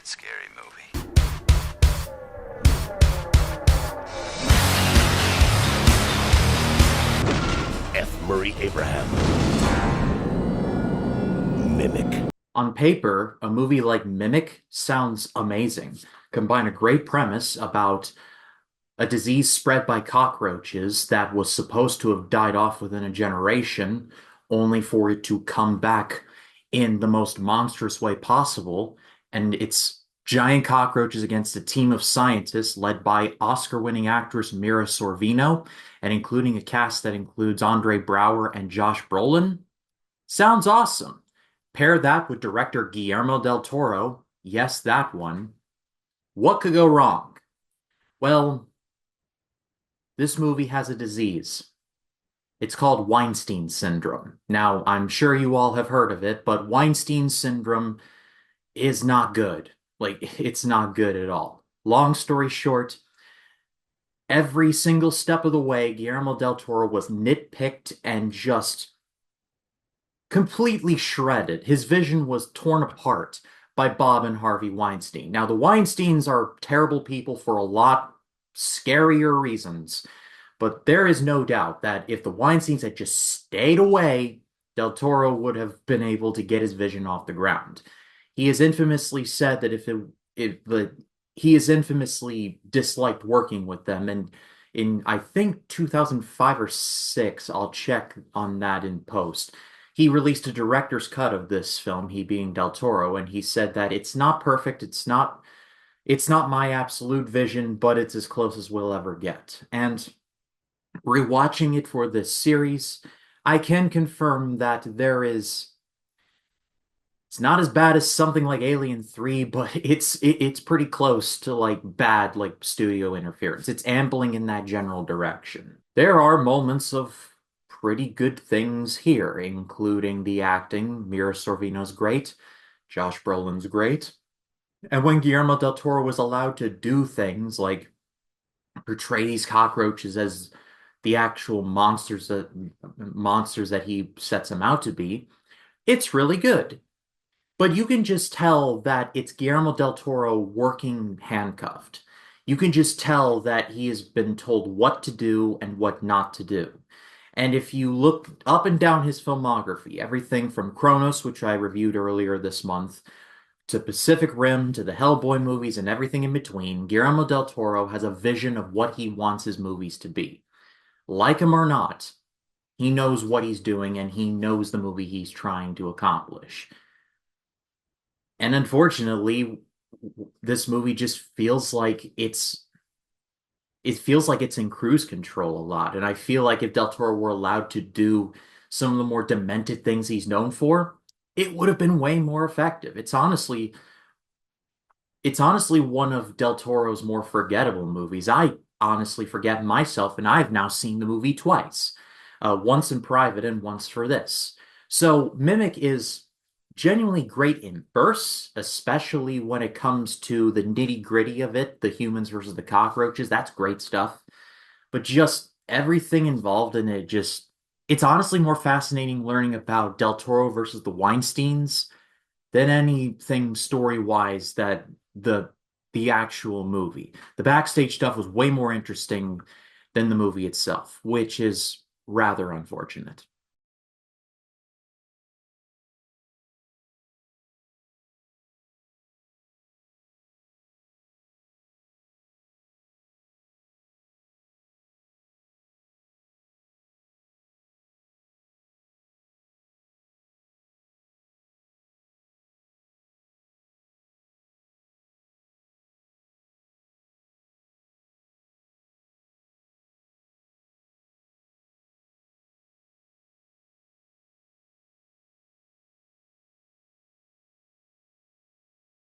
favorite scary movie. F. Murray Abraham. Mimic. On paper, a movie like Mimic sounds amazing. Combine a great premise about a disease spread by cockroaches that was supposed to have died off within a generation, only for it to come back in the most monstrous way possible. And it's giant cockroaches against a team of scientists led by Oscar-winning actress Mira Sorvino, and including a cast that includes Andre Braugher and Josh Brolin. Sounds awesome. Pair that with director Guillermo del Toro. Yes, that one. What could go wrong? Well, this movie has a disease. It's called Weinstein syndrome. Now, I'm sure you all have heard of it, but Weinstein syndrome is not good. Like, it's not good at all. Long story short, every single step of the way, Guillermo del Toro was nitpicked and just completely shredded. His vision was torn apart by Bob and Harvey Weinstein. Now, the Weinsteins are terrible people for a lot scarier reasons, but there is no doubt that if the Weinsteins had just stayed away, Del Toro would have been able to get his vision off the ground. He has infamously said that if the he has infamously disliked working with them, and in I think 2005 or 6, I'll check on that in post. He released a director's cut of this film, he being Del Toro, and he said that it's not perfect, it's not my absolute vision, but it's as close as we'll ever get. And rewatching it for this series, I can confirm that it's not as bad as something like Alien 3, but it's pretty close to like bad like studio interference. It's ambling in that general direction. There are moments of pretty good things here, including the acting. Mira Sorvino's great, Josh Brolin's great. And when Guillermo del Toro was allowed to do things like portray these cockroaches as the actual monsters that he sets them out to be, it's really good. But you can just tell that it's Guillermo del Toro working handcuffed. You can just tell that he has been told what to do and what not to do. And if you look up and down his filmography, everything from Kronos, which I reviewed earlier this month, to Pacific Rim, to the Hellboy movies, and everything in between, Guillermo del Toro has a vision of what he wants his movies to be. Like him or not, he knows what he's doing and he knows the movie he's trying to accomplish. And unfortunately, this movie just feels like it's in cruise control a lot. And I feel like if Del Toro were allowed to do some of the more demented things he's known for, it would have been way more effective. It's honestly one of Del Toro's more forgettable movies. I honestly forget myself, and I've now seen the movie twice, once in private and once for this. So Mimic is genuinely great in bursts, especially when it comes to the nitty-gritty of it, the humans versus the cockroaches. That's great stuff. But just everything involved in it, it's honestly more fascinating learning about Del Toro versus the Weinsteins than anything story-wise that the the actual movie. The backstage stuff was way more interesting than the movie itself, which is rather unfortunate.